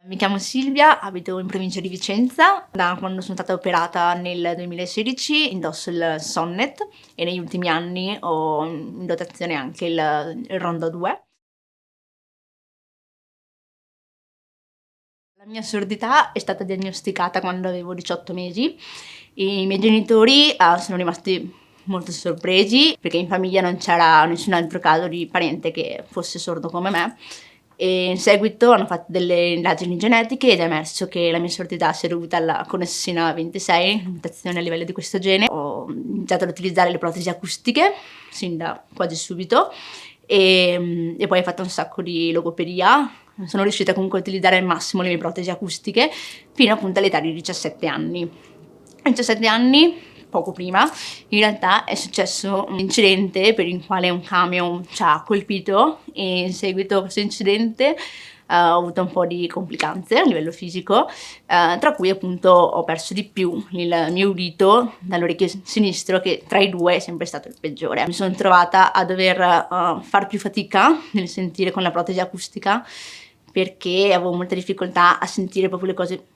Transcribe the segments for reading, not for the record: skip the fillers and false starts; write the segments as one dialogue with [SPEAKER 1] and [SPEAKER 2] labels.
[SPEAKER 1] Mi chiamo Silvia, abito in provincia di Vicenza. Da quando sono stata operata nel 2016 indosso il Sonnet e negli ultimi anni ho in dotazione anche il Rondo 2. La mia sordità è stata diagnosticata quando avevo 18 mesi. I miei genitori sono rimasti molto sorpresi perché in famiglia non c'era nessun altro caso di parente che fosse sordo come me. E in seguito hanno fatto delle indagini genetiche ed è emerso che la mia sordità sia dovuta alla connessina 26, una mutazione a livello di questo gene. Ho iniziato ad utilizzare le protesi acustiche sin da quasi subito e poi ho fatto un sacco di logopedia. Sono riuscita comunque a utilizzare al massimo le mie protesi acustiche fino appunto all'età di 17 anni. A 17 anni, poco prima, in realtà è successo un incidente per il quale un camion ci ha colpito e in seguito a questo incidente ho avuto un po' di complicanze a livello fisico, tra cui appunto ho perso di più il mio udito dall'orecchio sinistro, che tra i due è sempre stato il peggiore. Mi sono trovata a dover far più fatica nel sentire con la protesi acustica perché avevo molta difficoltà a sentire proprio le cose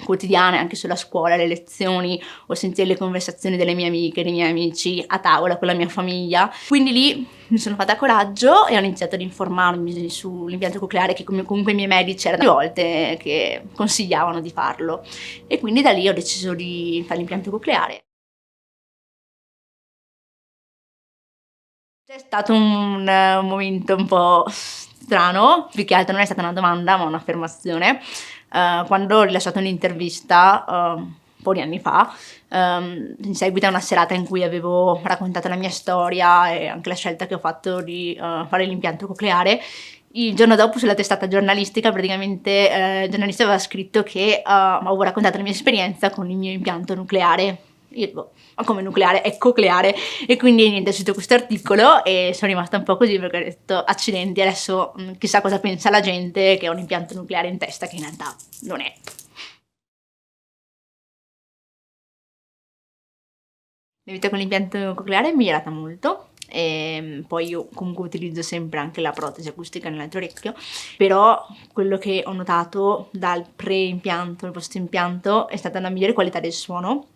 [SPEAKER 1] quotidiane, anche sulla scuola, le lezioni, o sentire le conversazioni delle mie amiche, dei miei amici, a tavola con la mia famiglia. Quindi lì mi sono fatta coraggio e ho iniziato ad informarmi sull'impianto cocleare, che comunque i miei medici erano più volte che consigliavano di farlo. E quindi da lì ho deciso di fare l'impianto cocleare. C'è stato un momento un po' strano, più che altro non è stata una domanda, ma un'affermazione. Quando ho rilasciato un'intervista, un po' di anni fa, in seguito a una serata in cui avevo raccontato la mia storia e anche la scelta che ho fatto di fare l'impianto cocleare, il giorno dopo sulla testata giornalistica praticamente il giornalista aveva scritto che avevo raccontato la mia esperienza con il mio impianto nucleare. Io dico, ma come nucleare? È cocleare. E quindi niente, è uscito questo articolo e sono rimasta un po' così perché ho detto accidenti, adesso chissà cosa pensa la gente che ho un impianto nucleare in testa, che in realtà non è. La vita con l'impianto cocleare è migliorata molto. E poi io comunque utilizzo sempre anche la protesi acustica nell'altro orecchio, però quello che ho notato dal pre-impianto al post-impianto è stata una migliore qualità del suono,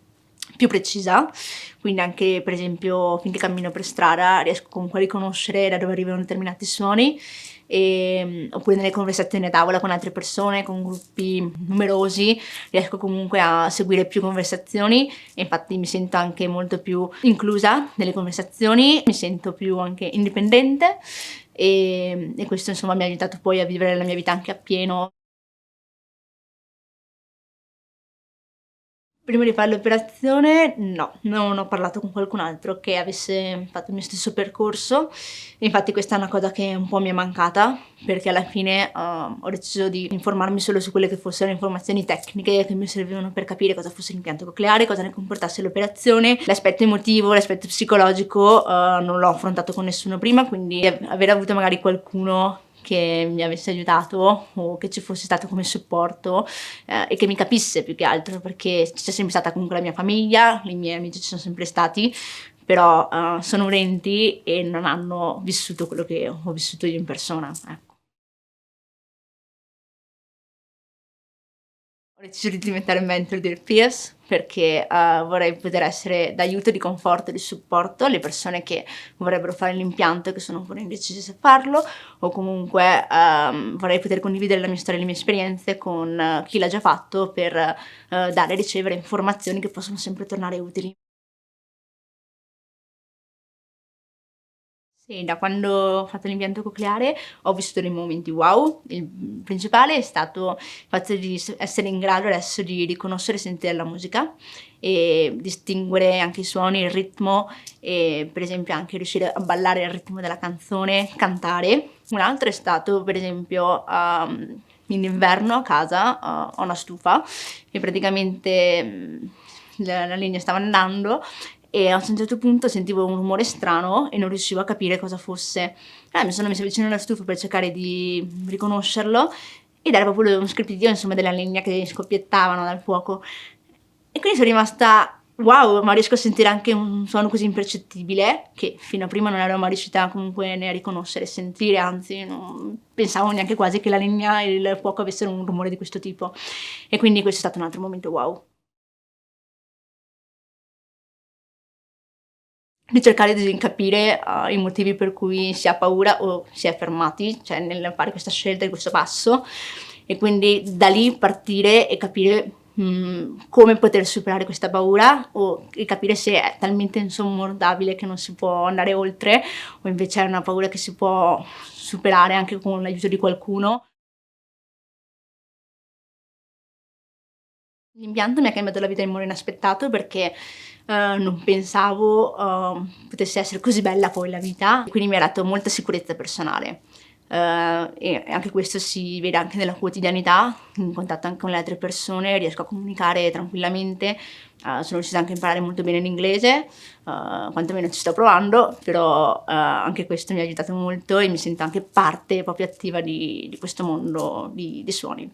[SPEAKER 1] più precisa, quindi anche per esempio finché cammino per strada riesco comunque a riconoscere da dove arrivano determinati suoni, oppure nelle conversazioni a tavola con altre persone, con gruppi numerosi, riesco comunque a seguire più conversazioni e infatti mi sento anche molto più inclusa nelle conversazioni, mi sento più anche indipendente e questo insomma mi ha aiutato poi a vivere la mia vita anche appieno. Prima di fare l'operazione no, non ho parlato con qualcun altro che avesse fatto il mio stesso percorso. Infatti questa è una cosa che un po' mi è mancata, perché alla fine ho deciso di informarmi solo su quelle che fossero le informazioni tecniche che mi servivano per capire cosa fosse l'impianto cocleare, cosa ne comportasse l'operazione. L'aspetto emotivo, l'aspetto psicologico non l'ho affrontato con nessuno prima, quindi aver avuto magari qualcuno che mi avesse aiutato o che ci fosse stato come supporto e che mi capisse più che altro, perché c'è sempre stata comunque la mia famiglia, i miei amici ci sono sempre stati, però sono udenti e non hanno vissuto quello che ho vissuto io in persona, ecco. Ho deciso di diventare mentor del peers perché vorrei poter essere d'aiuto, di conforto e di supporto alle persone che vorrebbero fare l'impianto e che sono ancora indecise se farlo, o comunque vorrei poter condividere la mia storia e le mie esperienze con chi l'ha già fatto per dare e ricevere informazioni che possono sempre tornare utili. Sì, da quando ho fatto l'impianto cocleare ho vissuto dei momenti wow. Il principale è stato il fatto di essere in grado adesso di riconoscere e sentire la musica e distinguere anche i suoni, il ritmo e per esempio anche riuscire a ballare al ritmo della canzone, cantare. Un altro è stato per esempio in inverno a casa ho una stufa e praticamente la legna stava andando e a un certo punto sentivo un rumore strano e non riuscivo a capire cosa fosse. Mi sono messa vicino alla stufa per cercare di riconoscerlo ed era proprio uno scrippidio, insomma, della legna che scoppiettavano dal fuoco. E quindi sono rimasta wow, ma riesco a sentire anche un suono così impercettibile, che fino a prima non ero mai riuscita comunque né a riconoscere, sentire, anzi non pensavo neanche quasi che la legna e il fuoco avessero un rumore di questo tipo. E quindi questo è stato un altro momento wow. Di cercare di capire, i motivi per cui si ha paura o si è fermati, cioè nel fare questa scelta di questo passo, e quindi da lì partire e capire, come poter superare questa paura e capire se è talmente insormontabile che non si può andare oltre o invece è una paura che si può superare anche con l'aiuto di qualcuno. L'impianto mi ha cambiato la vita in modo inaspettato perché, non pensavo, potesse essere così bella poi la vita, quindi mi ha dato molta sicurezza personale. E anche questo si vede anche nella quotidianità, in contatto anche con le altre persone, riesco a comunicare tranquillamente, sono riuscita anche a imparare molto bene l'inglese, quantomeno ci sto provando, però, anche questo mi ha aiutato molto e mi sento anche parte proprio attiva di questo mondo di suoni.